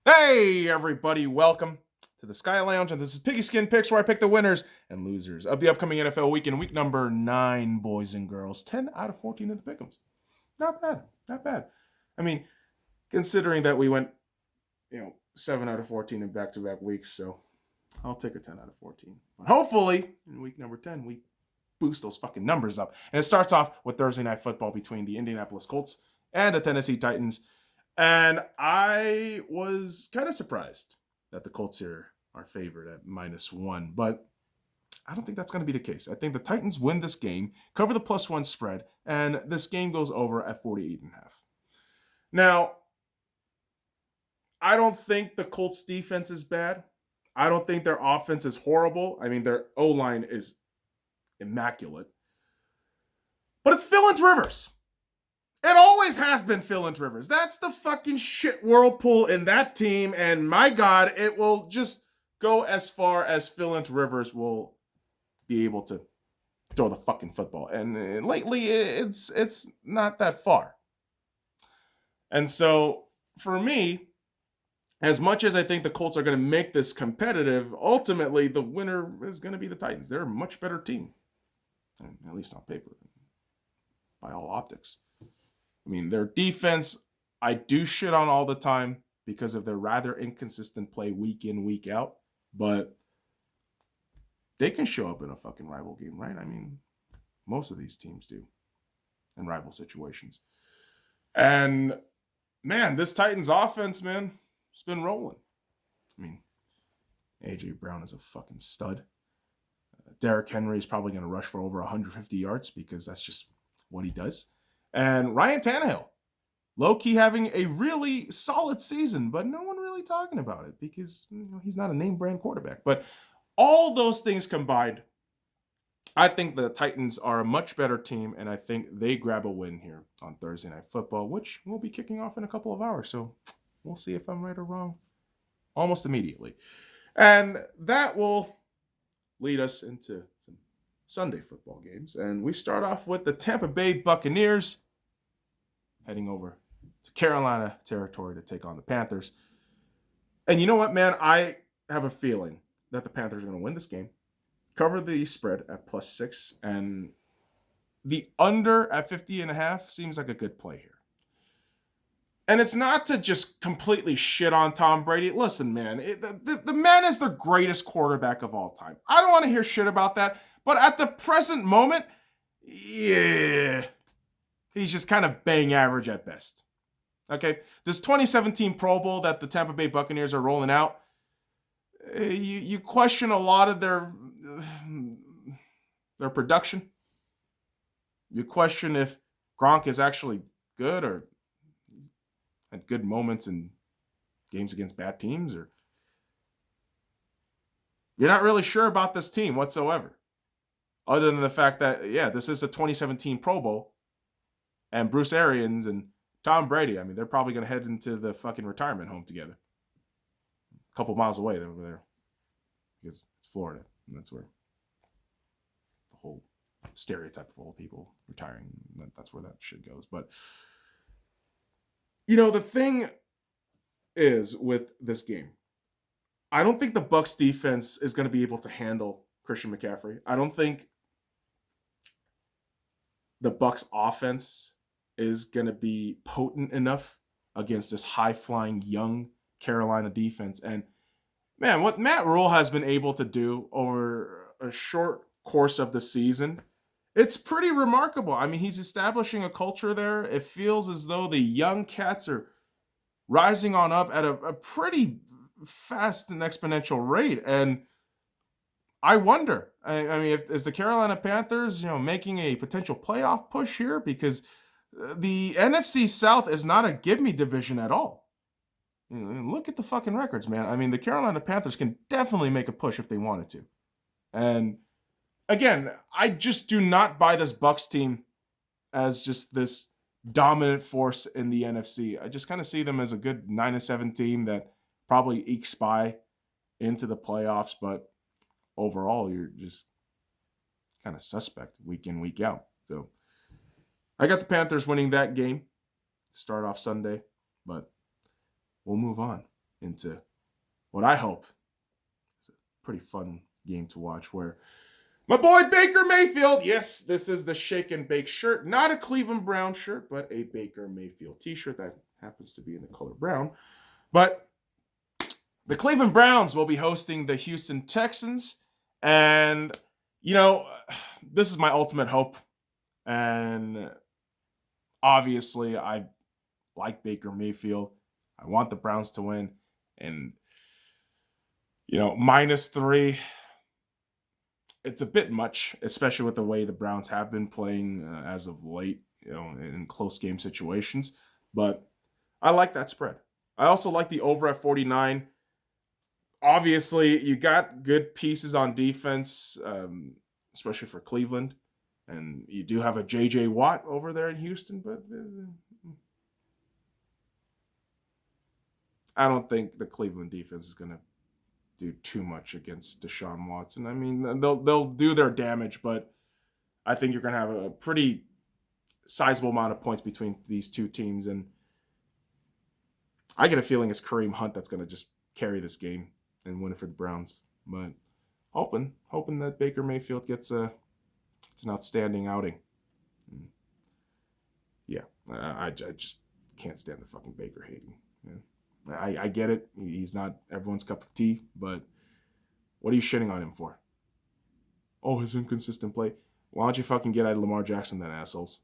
Hey, everybody, welcome to the Sky Lounge, and this is Piggyskin Picks, where I pick the winners and losers of the upcoming NFL weekend, week number 9, boys and girls. 10 out of 14 of the pick'ems. Not bad, not bad. I mean, considering that we went, 7 out of 14 in back-to-back weeks, so I'll take a 10 out of 14. But hopefully, in week number 10, we boost those fucking numbers up. And it starts off with Thursday Night Football between the Indianapolis Colts and the Tennessee Titans. And I was kind of surprised that the Colts here are favored at -1, but I don't think that's going to be the case. I think the Titans win this game, cover the +1 spread, and this game goes over at 48.5. Now, I don't think the Colts defense is bad. I don't think their offense is horrible. I mean, their O-line is immaculate. But it's Phil and Rivers. It always has been Phil and Rivers. That's the fucking shit whirlpool in that team. And my God, it will just go as far as Phil and Rivers will be able to throw the fucking football. And lately, it's not that far. And so for me, as much as I think the Colts are going to make this competitive, ultimately the winner is going to be the Titans. They're a much better team, at least on paper, by all optics. I mean, their defense, I do shit on all the time because of their rather inconsistent play week in, week out. But they can show up in a fucking rival game, right? I mean, most of these teams do in rival situations. And, man, this Titans offense, man, it's been rolling. I mean, A.J. Brown is a fucking stud. Derrick Henry is probably going to rush for over 150 yards because that's just what he does. And Ryan Tannehill, low-key having a really solid season, but no one really talking about it because he's not a name-brand quarterback. But all those things combined, I think the Titans are a much better team, and I think they grab a win here on Thursday Night Football, which will be kicking off in a couple of hours. So we'll see if I'm right or wrong almost immediately. And that will lead us into some Sunday football games. And we start off with the Tampa Bay Buccaneers heading over to Carolina territory to take on the Panthers. And you know what, man? I have a feeling that the Panthers are going to win this game, cover the spread at +6, and the under at 50.5 seems like a good play here. And it's not to just completely shit on Tom Brady. Listen, man, the man is the greatest quarterback of all time. I don't want to hear shit about that. But at the present moment, yeah, he's just kind of bang average at best. Okay, this 2017 Pro Bowl that the Tampa Bay Buccaneers are rolling out, you question a lot of their production. You question if Gronk is actually good or had good moments in games against bad teams, or you're not really sure about this team whatsoever. Other than the fact that, yeah, this is a 2017 Pro Bowl, and Bruce Arians and Tom Brady, I mean, they're probably going to head into the fucking retirement home together. A couple miles away over there. Because it's Florida, and that's where the whole stereotype of old people retiring, that's where that shit goes. But, the thing is with this game, I don't think the Bucs defense is going to be able to handle Christian McCaffrey. I don't think the Bucs offense is going to be potent enough against this high-flying young Carolina defense. And man, what Matt Rule has been able to do over a short course of the season, it's pretty remarkable. I mean, he's establishing a culture there. It feels as though the young cats are rising on up at a pretty fast and exponential rate. And I wonder, I mean, is the Carolina Panthers, making a potential playoff push here? Because the NFC South is not a give-me division at all. Look at the fucking records, man. I mean, the Carolina Panthers can definitely make a push if they wanted to. And again, I just do not buy this Bucs team as just this dominant force in the NFC. I just kind of see them as a good 9-7 team that probably ekes by into the playoffs, but overall, you're just kind of suspect week in, week out. So I got the Panthers winning that game to start off Sunday, but we'll move on into what I hope is a pretty fun game to watch, where my boy Baker Mayfield, yes, this is the Shake and Bake shirt, not a Cleveland Brown shirt, but a Baker Mayfield t-shirt that happens to be in the color brown. But the Cleveland Browns will be hosting the Houston Texans. And, this is my ultimate hope. And obviously, I like Baker Mayfield. I want the Browns to win. And, -3, it's a bit much, especially with the way the Browns have been playing as of late, in close game situations. But I like that spread. I also like the over at 49. Obviously, you got good pieces on defense, especially for Cleveland. And you do have a J.J. Watt over there in Houston, but I don't think the Cleveland defense is going to do too much against Deshaun Watson. I mean, they'll do their damage, but I think you're going to have a pretty sizable amount of points between these two teams. And I get a feeling it's Kareem Hunt that's going to just carry this game and win it for the Browns. But hoping that Baker Mayfield gets an outstanding outing. Yeah, I just can't stand the fucking Baker hating. Yeah. I get it. He's not everyone's cup of tea, but what are you shitting on him for? Oh, his inconsistent play. Why don't you fucking get at Lamar Jackson then, assholes?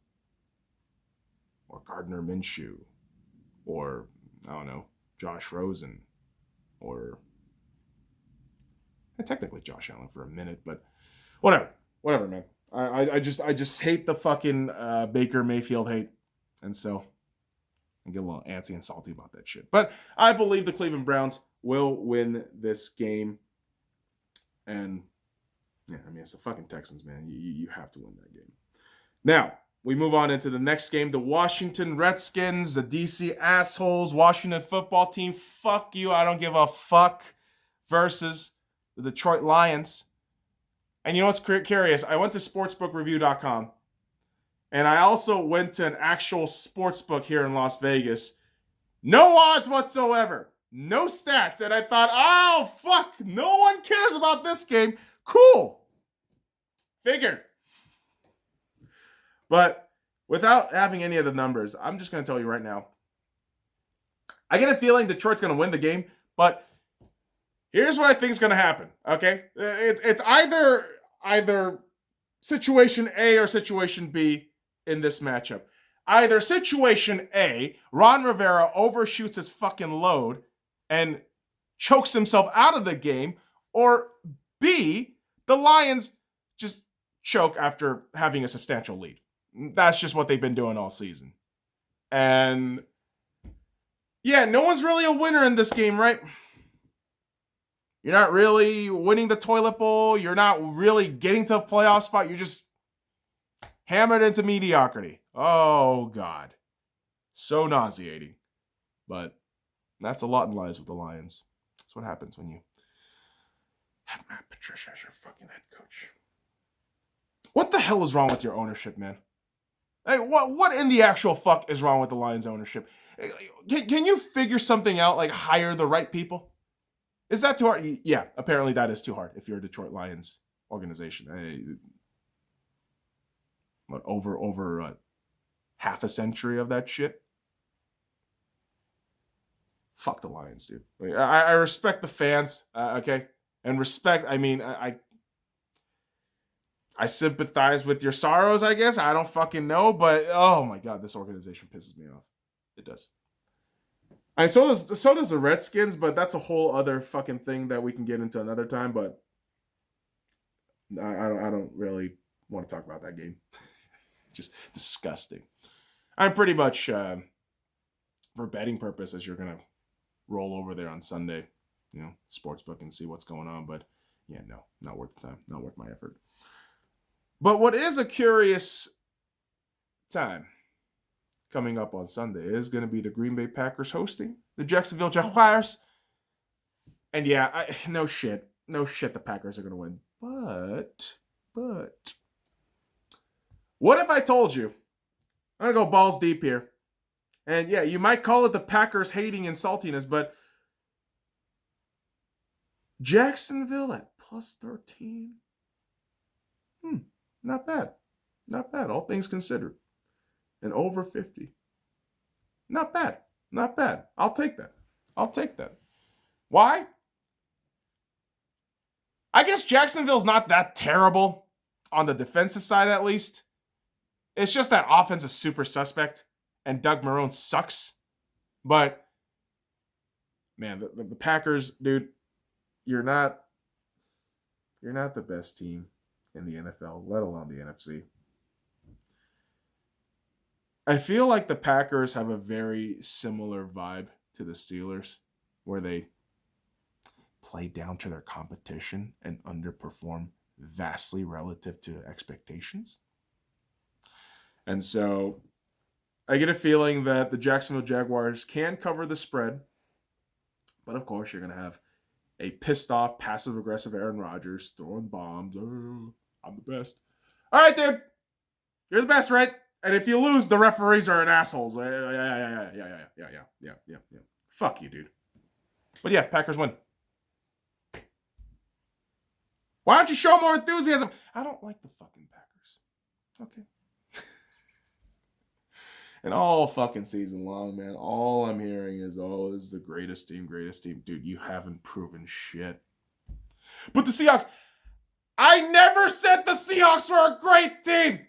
Or Gardner Minshew. Or, I don't know, Josh Rosen. Or technically Josh Allen for a minute, but whatever, man. I just hate the fucking Baker Mayfield hate, and so I get a little antsy and salty about that shit. But I believe the Cleveland Browns will win this game, and yeah, I mean it's the fucking Texans, man. You have to win that game. Now we move on into the next game: the Washington Redskins, the DC assholes, Washington football team. Fuck you, I don't give a fuck. Versus the Detroit Lions. And you know what's curious? I went to sportsbookreview.com, and I also went to an actual sportsbook here in Las Vegas. No odds whatsoever. No stats. And I thought, oh, fuck. No one cares about this game. Cool. Figured. But without having any of the numbers, I'm just going to tell you right now. I get a feeling Detroit's going to win the game, but here's what I think is going to happen, okay? It's either situation A or situation B in this matchup. Either situation A, Ron Rivera overshoots his fucking load and chokes himself out of the game, or B, the Lions just choke after having a substantial lead. That's just what they've been doing all season. And yeah, no one's really a winner in this game, right? You're not really winning the toilet bowl. You're not really getting to a playoff spot. You're just hammered into mediocrity. Oh, God. So nauseating. But that's a lot in lies with the Lions. That's what happens when you have Matt Patricia as your fucking head coach. What the hell is wrong with your ownership, man? Hey, what in the actual fuck is wrong with the Lions ownership? Can you figure something out, like hire the right people? Is that too hard? Yeah, apparently that is too hard if you're a Detroit Lions organization. Over half a century of that shit? Fuck the Lions, dude. I respect the fans, okay? And respect, I mean, I sympathize with your sorrows, I guess. I don't fucking know, but oh my God, this organization pisses me off. It does. And so does the Redskins, but that's a whole other fucking thing that we can get into another time. But I don't really want to talk about that game. Just disgusting. I'm pretty much for betting purposes, you're gonna roll over there on Sunday, sportsbook and see what's going on. But yeah, no, not worth the time, not worth my effort. But what is a curious time coming up on Sunday is going to be the Green Bay Packers hosting the Jacksonville Jaguars. And yeah, no shit, the Packers are going to win. But, what if I told you, I'm going to go balls deep here. And yeah, you might call it the Packers hating and saltiness, but Jacksonville at plus 13. Not bad. Not bad, all things considered. And over 50. Not bad. Not bad. I'll take that. I'll take that. Why? I guess Jacksonville's not that terrible on the defensive side, at least. It's just that offense is super suspect, and Doug Marrone sucks. But, man, the Packers, dude, you're not the best team in the NFL, let alone the NFC. I feel like the Packers have a very similar vibe to the Steelers, where they play down to their competition and underperform vastly relative to expectations. And so I get a feeling that the Jacksonville Jaguars can cover the spread, but of course you're going to have a pissed off, passive-aggressive Aaron Rodgers throwing bombs. Oh, I'm the best. All right, dude. You're the best, right? And if you lose, the referees are an assholes. Yeah. Fuck you, dude. But yeah, Packers win. Why don't you show more enthusiasm? I don't like the fucking Packers. Okay. And all fucking season long, man, all I'm hearing is, oh, this is the greatest team. Dude, you haven't proven shit. But the Seahawks, I never said the Seahawks were a great team.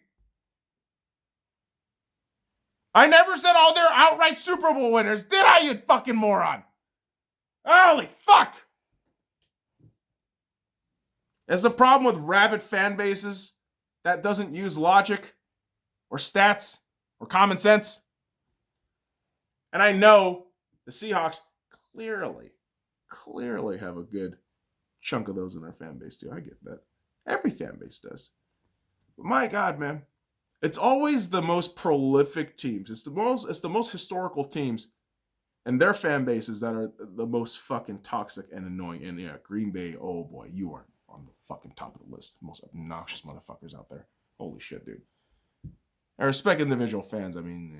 I never said, oh, they're outright Super Bowl winners. Did I, you fucking moron? Holy fuck. It's the problem with rabid fan bases that doesn't use logic or stats or common sense. And I know the Seahawks clearly have a good chunk of those in their fan base too. I get that. Every fan base does. But my God, man. It's always the most prolific teams. It's the most historical teams and their fan bases that are the most fucking toxic and annoying. And yeah, Green Bay, oh boy, you are on the fucking top of the list. Most obnoxious motherfuckers out there. Holy shit, dude. I respect individual fans. I mean,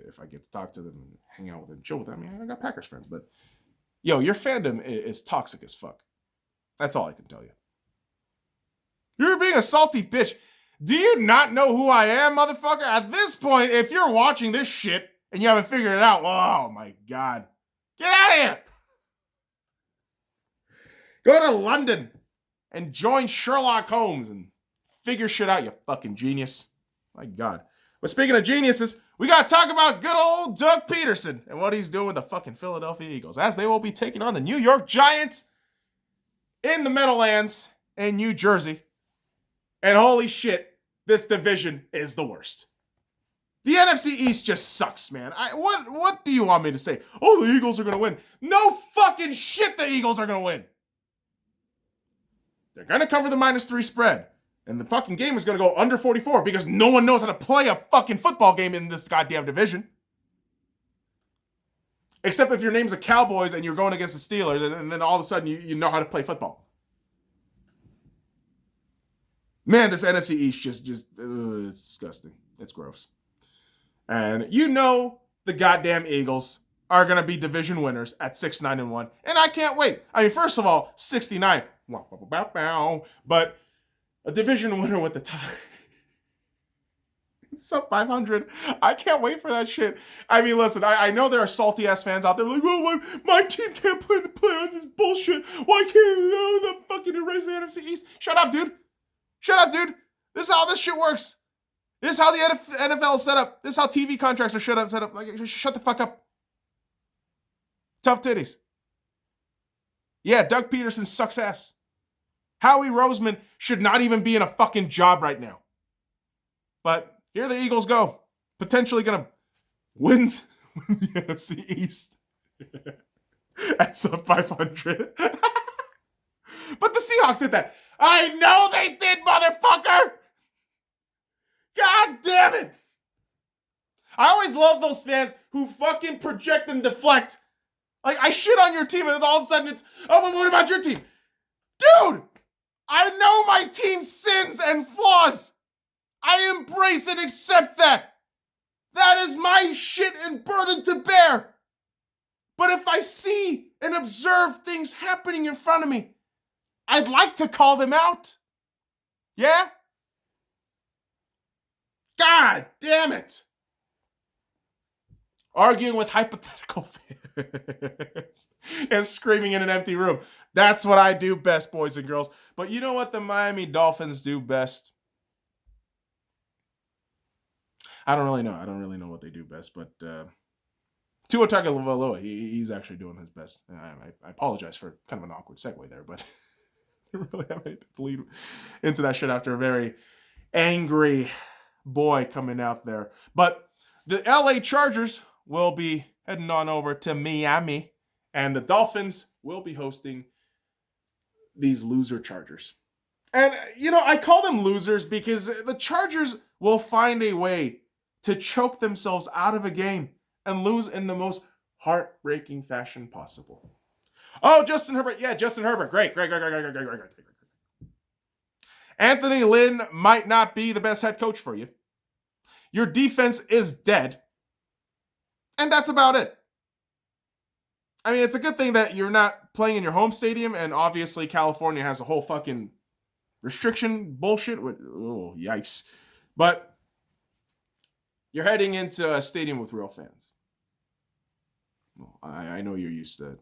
if I get to talk to them and hang out with them and chill with them, I got Packers friends. But, yo, your fandom is toxic as fuck. That's all I can tell you. You're being a salty bitch. Do you not know who I am, motherfucker? At this point, if you're watching this shit and you haven't figured it out, oh my God. Get out of here. Go to London and join Sherlock Holmes and figure shit out, you fucking genius. My God. But speaking of geniuses, we got to talk about good old Doug Peterson and what he's doing with the fucking Philadelphia Eagles, as they will be taking on the New York Giants in the Meadowlands in New Jersey. And holy shit, this division is the worst. The NFC East just sucks, man. What do you want me to say? Oh, the Eagles are going to win. No fucking shit the Eagles are going to win. They're going to cover the -3 spread. And the fucking game is going to go under 44 because no one knows how to play a fucking football game in this goddamn division. Except if your name's the Cowboys and you're going against the Steelers, and then all of a sudden you know how to play football. Man, this NFC East just it's disgusting. It's gross. And you know the goddamn Eagles are going to be division winners at 6-9-1. And I can't wait. I mean, first of all, 69. But a division winner with the top. Sub 500. I can't wait for that shit. I mean, listen, I know there are salty ass fans out there like, oh, my team can't play the playoffs. This bullshit. Why can't the fucking erase the NFC East? Shut up, dude. This is how this shit works. This is how the NFL is set up. This is how TV contracts are set up. Like, shut the fuck up. Tough titties. Yeah, Doug Peterson sucks ass. Howie Roseman should not even be in a fucking job right now. But here the Eagles go. Potentially going to win the NFC East at sub 500. But the Seahawks did that. I know they did, motherfucker! God damn it! I always love those fans who fucking project and deflect. Like, I shit on your team and all of a sudden it's, oh, but what about your team? Dude! I know my team's sins and flaws. I embrace and accept that. That is my shit and burden to bear. But if I see and observe things happening in front of me I'd like to call them out. Yeah? God damn it. Arguing with hypothetical fans and screaming in an empty room. That's what I do best, boys and girls. But you know what the Miami Dolphins do best? I don't really know what they do best, but Tua Tagovailoa, he's actually doing his best. I apologize for kind of an awkward segue there, but I really haven't to lead into that shit after a very angry boy coming out there. But the LA Chargers will be heading on over to Miami, and the Dolphins will be hosting these loser Chargers. And, I call them losers because the Chargers will find a way to choke themselves out of a game and lose in the most heartbreaking fashion possible. Oh, Justin Herbert. Yeah, Justin Herbert. Great. Anthony Lynn might not be the best head coach for you. Your defense is dead. And that's about it. I mean, it's a good thing that you're not playing in your home stadium, and obviously California has a whole fucking restriction bullshit. Oh, yikes. But you're heading into a stadium with real fans. Well, I know you're used to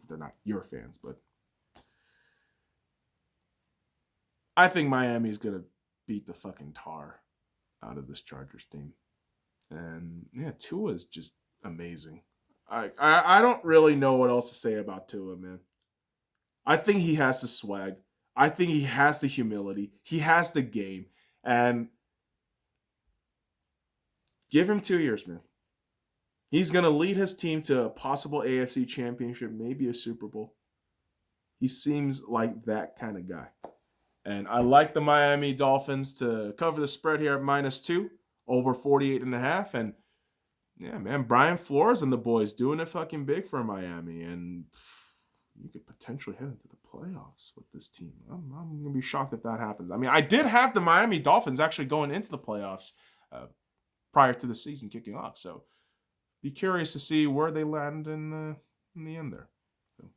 they're not your fans, but I think Miami's going to beat the fucking tar out of this Chargers team. And yeah, Tua is just amazing. I don't really know what else to say about Tua, man. I think he has the swag. I think he has the humility. He has the game. And give him 2 years, man. He's going to lead his team to a possible AFC championship, maybe a Super Bowl. He seems like that kind of guy. And I like the Miami Dolphins to cover the spread here at -2 over 48.5. And yeah, man, Brian Flores and the boys doing it fucking big for Miami. And you could potentially head into the playoffs with this team. I'm going to be shocked if that happens. I mean, I did have the Miami Dolphins actually going into the playoffs prior to the season kicking off. So be curious to see where they land in the end there. So,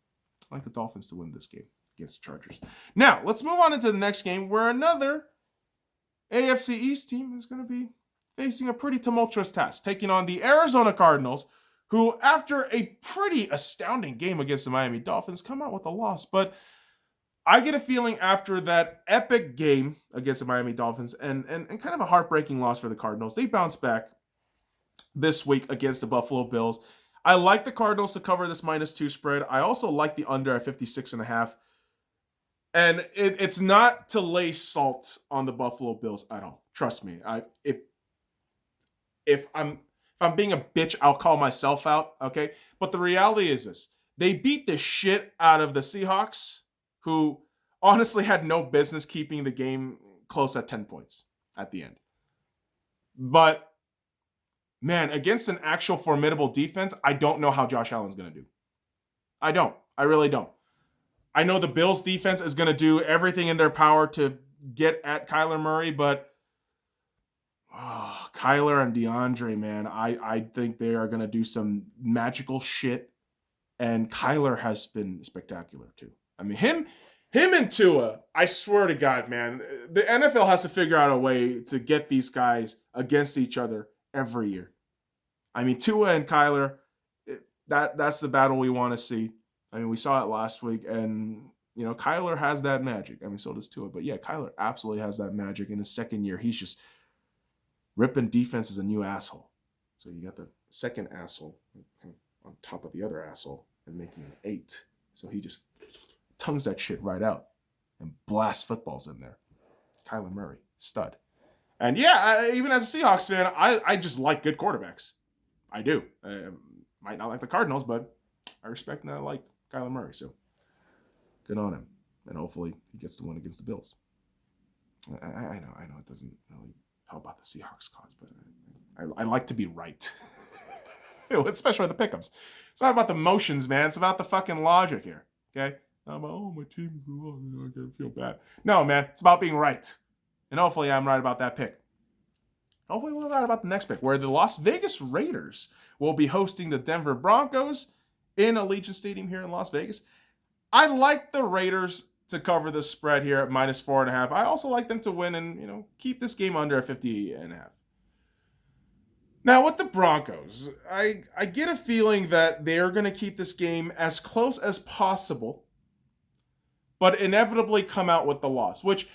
I like the Dolphins to win this game against the Chargers. Now, let's move on into the next game where another AFC East team is going to be facing a pretty tumultuous task, taking on the Arizona Cardinals, who, after a pretty astounding game against the Miami Dolphins, come out with a loss. But I get a feeling after that epic game against the Miami Dolphins and kind of a heartbreaking loss for the Cardinals, they bounce back this week against the Buffalo Bills. I like the Cardinals to cover this -2 spread. I also like the under at 56.5. And it's not to lay salt on the Buffalo Bills at all. Trust me. If I'm being a bitch, I'll call myself out, okay? But the reality is this. They beat the shit out of the Seahawks, who honestly had no business keeping the game close at 10 points at the end. But, man, against an actual formidable defense, I don't know how Josh Allen's going to do. I don't. I really don't. I know the Bills' defense is going to do everything in their power to get at Kyler Murray, but Kyler and DeAndre, man, I think they are going to do some magical shit, and Kyler has been spectacular too. I mean, him and Tua, I swear to God, man, the NFL has to figure out a way to get these guys against each other every year. I mean, Tua and Kyler, that's the battle we want to see. I mean, we saw it last week, and, Kyler has that magic. I mean, so does Tua. But, yeah, Kyler absolutely has that magic. In his second year, he's just ripping defense as a new asshole. So you got the second asshole on top of the other asshole and making an 8. So he just tongues that shit right out and blasts footballs in there. Kyler Murray, stud. And, yeah, even as a Seahawks fan, I just like good quarterbacks. I do. I might not like the Cardinals, but I respect and I like Kyler Murray, so good on him. And hopefully he gets the win against the Bills. I know it doesn't really help out the Seahawks cause, but I like to be right. Especially with the pick'ems. It's not about the motions, man. It's about the fucking logic here, okay? Not about, my team's lost, I'm going to feel bad. No, man. It's about being right. And hopefully I'm right about that pick. Hopefully we're right about the next pick, where the Las Vegas Raiders will be hosting the Denver Broncos in Allegiant Stadium here in Las Vegas. I like the Raiders to cover the spread here at -4.5. I also like them to win and keep this game under 50.5. Now with the Broncos, I get a feeling that they're going to keep this game as close as possible, but inevitably come out with the loss. Which,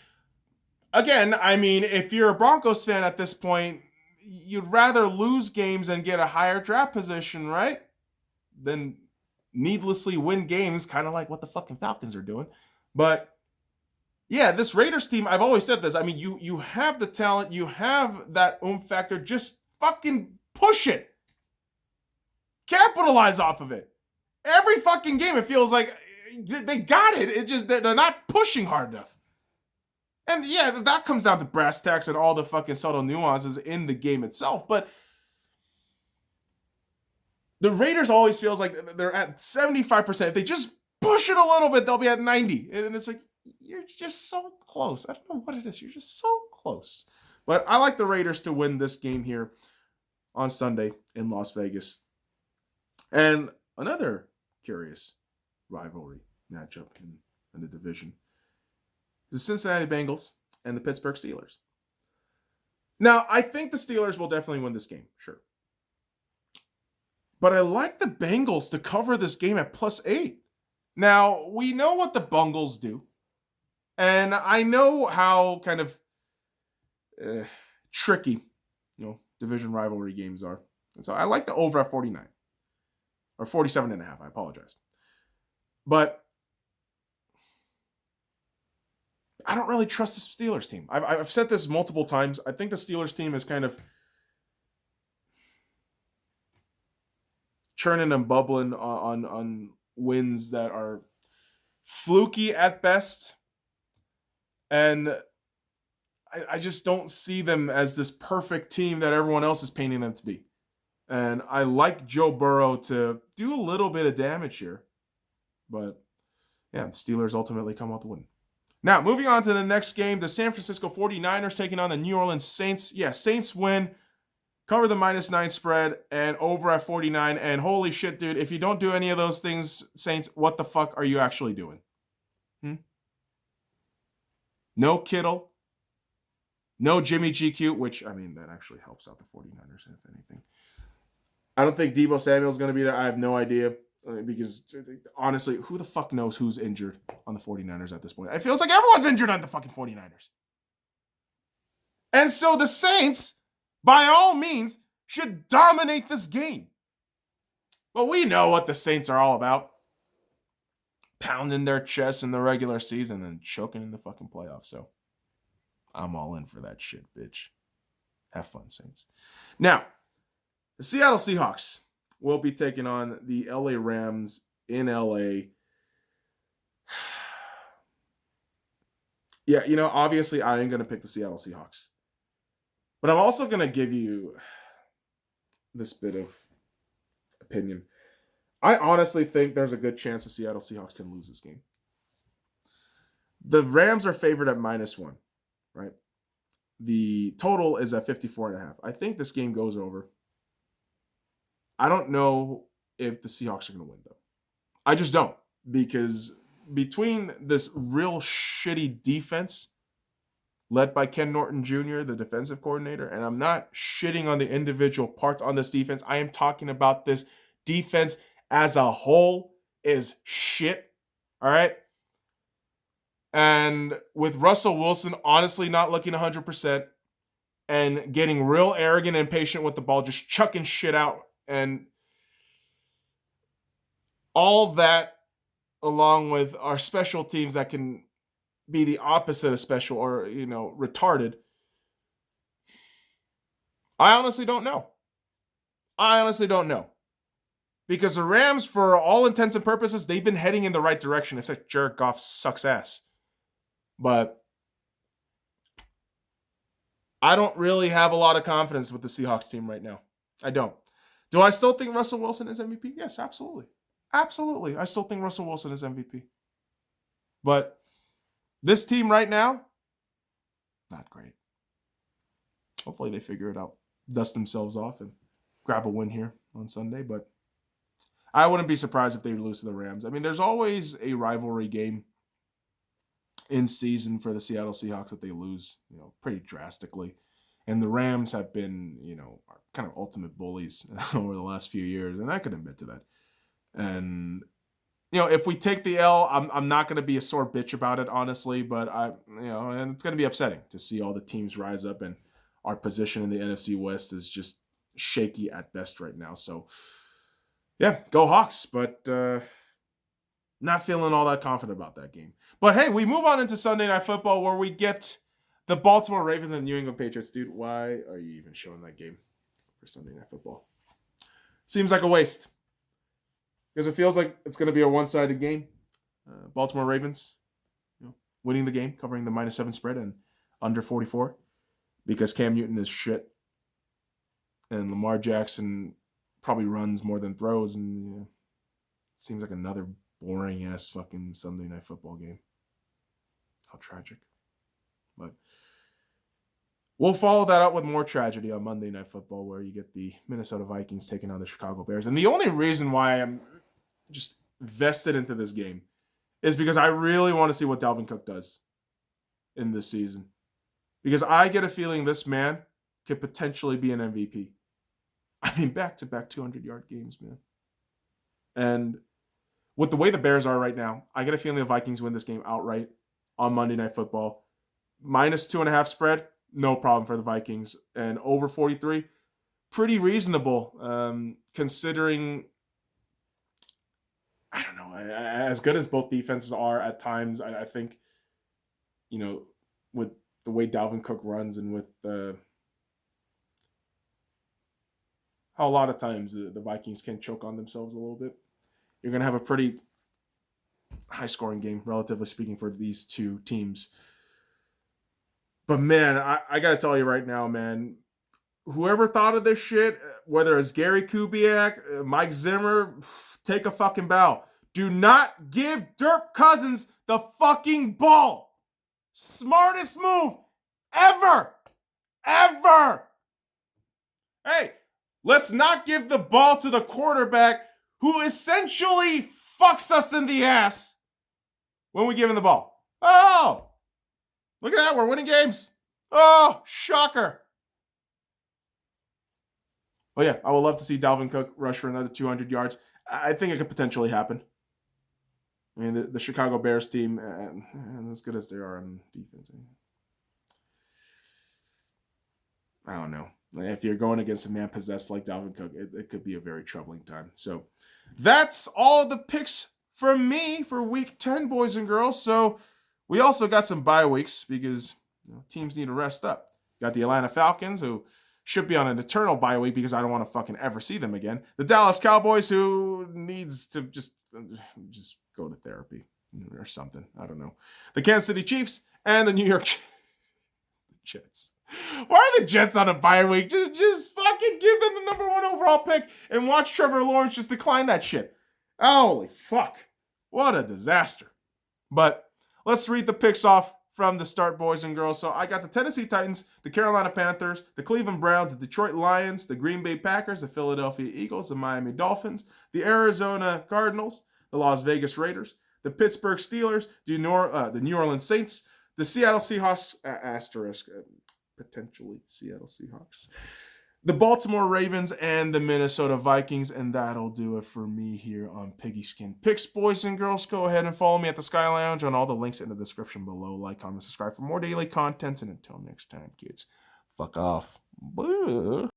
again, I mean, if you're a Broncos fan at this point, you'd rather lose games and get a higher draft position, right? Than needlessly win games, kind of like what the fucking Falcons are doing. But yeah, this Raiders team, I've always said this. I mean, you have the talent, you have that factor. Just fucking push it. Capitalize off of it. Every fucking game, it feels like they got it. It just they're not pushing hard enough. And yeah, that comes down to brass tacks and all the fucking subtle nuances in the game itself. But the Raiders always feels like they're at 75%. If they just push it a little bit, they'll be at 90. And it's like, you're just so close. I don't know what it is. You're just so close. But I like the Raiders to win this game here on Sunday in Las Vegas. And another curious rivalry matchup in the division is the Cincinnati Bengals and the Pittsburgh Steelers. Now, I think the Steelers will definitely win this game, sure. But I like the Bengals to cover this game at +8. Now, we know what the Bungles do. And I know how kind of tricky, division rivalry games are. And so I like the over at 49. Or 47.5, I apologize. But I don't really trust the Steelers team. I've said this multiple times. I think the Steelers team is kind of churning and bubbling on wins that are fluky at best. And I just don't see them as this perfect team that everyone else is painting them to be. And I like Joe Burrow to do a little bit of damage here. But yeah, the Steelers ultimately come out the win. Now, moving on to the next game, the San Francisco 49ers taking on the New Orleans Saints. Yeah, Saints win, cover the -9 spread, and over at 49. And holy shit, dude, if you don't do any of those things, Saints, what the fuck are you actually doing? No Kittle. No Jimmy GQ, which, I mean, that actually helps out the 49ers, if anything. I don't think Deebo Samuel's going to be there. I have no idea. Because, honestly, who the fuck knows who's injured on the 49ers at this point? It feels like everyone's injured on the fucking 49ers. And so the Saints, by all means, should dominate this game. But we know what the Saints are all about. Pounding their chests in the regular season and choking in the fucking playoffs. So I'm all in for that shit, bitch. Have fun, Saints. Now, the Seattle Seahawks will be taking on the LA Rams in LA. Yeah, obviously I am going to pick the Seattle Seahawks. But I'm also going to give you this bit of opinion. I honestly think there's a good chance the Seattle Seahawks can lose this game. The Rams are favored at -1, right? The total is at 54.5. I think this game goes over. I don't know if the Seahawks are going to win, though. I just don't. Because between this real shitty defense led by Ken Norton Jr., the defensive coordinator, and I'm not shitting on the individual parts on this defense. I am talking about this defense as a whole is shit. All right? And with Russell Wilson honestly not looking 100% and getting real arrogant and impatient with the ball, just chucking shit out. And all that, along with our special teams that can be the opposite of special or, retarded. I honestly don't know. Because the Rams, for all intents and purposes, they've been heading in the right direction, except Jared Goff sucks ass. But I don't really have a lot of confidence with the Seahawks team right now. I don't. Do I still think Russell Wilson is MVP? Yes, absolutely. Absolutely. I still think Russell Wilson is MVP. But this team right now, not great. Hopefully they figure it out, dust themselves off, and grab a win here on Sunday. But I wouldn't be surprised if they lose to the Rams. I mean, there's always a rivalry game in season for the Seattle Seahawks that they lose, pretty drastically. And the Rams have been, kind of ultimate bullies over the last few years, and I can admit to that. And if we take the L, I'm not going to be a sore bitch about it, honestly, but and it's going to be upsetting to see all the teams rise up, and our position in the NFC West is just shaky at best right now. So, yeah, go Hawks, but not feeling all that confident about that game. But hey, we move on into Sunday Night Football, where we get the Baltimore Ravens and the New England Patriots. Dude, why are you even showing that game for Sunday Night Football? Seems like a waste, because it feels like it's going to be a one-sided game. Baltimore Ravens winning the game, covering the -7 spread and under 44, because Cam Newton is shit. And Lamar Jackson probably runs more than throws, and seems like another boring-ass fucking Sunday Night Football game. How tragic. But we'll follow that up with more tragedy on Monday Night Football, where you get the Minnesota Vikings taking on the Chicago Bears. And the only reason why I'm just vested into this game is because I really want to see what Dalvin Cook does in this season. Because I get a feeling this man could potentially be an MVP. I mean, back-to-back 200-yard games, man. And with the way the Bears are right now, I get a feeling the Vikings win this game outright on Monday Night Football. -2.5 spread, no problem for the Vikings. And over 43, pretty reasonable, considering, I don't know, as good as both defenses are at times. I think, with the way Dalvin Cook runs, and with how a lot of times the Vikings can choke on themselves a little bit, you're going to have a pretty high-scoring game, relatively speaking, for these two teams. But, man, I got to tell you right now, man, whoever thought of this shit, whether it's Gary Kubiak, Mike Zimmer, take a fucking bow. Do not give Dirk Cousins the fucking ball. Smartest move ever. Ever. Hey, let's not give the ball to the quarterback who essentially fucks us in the ass when we give him the ball. Oh, look at that. We're winning games. Oh, shocker. Oh, yeah, I would love to see Dalvin Cook rush for another 200 yards. I think it could potentially happen. I mean, the Chicago Bears team, and as good as they are on defense, I don't know. If you're going against a man possessed like Dalvin Cook, it could be a very troubling time. So that's all the picks from me for Week 10, boys and girls. So we also got some bye weeks because teams need to rest up. Got the Atlanta Falcons, who should be on an eternal bye week because I don't want to fucking ever see them again. The Dallas Cowboys, who needs to just go to therapy or something. I don't know. The Kansas City Chiefs and the New York Jets. Why are the Jets on a bye week? Just fucking give them the number 1 overall pick and watch Trevor Lawrence just decline that shit. Holy fuck. What a disaster. But let's read the picks off from the start, boys and girls. So I got the Tennessee Titans, the Carolina Panthers, the Cleveland Browns, the Detroit Lions, the Green Bay Packers, the Philadelphia Eagles, the Miami Dolphins, the Arizona Cardinals, the Las Vegas Raiders, the Pittsburgh Steelers, the New Orleans Saints, the Seattle Seahawks, asterisk, potentially Seattle Seahawks, the Baltimore Ravens, and the Minnesota Vikings. And that'll do it for me here on Piggyskin Picks, boys and girls. Go ahead and follow me at the Sky Lounge on all the links in the description below. Like, comment, subscribe for more daily content. And until next time, kids, fuck off. Boo.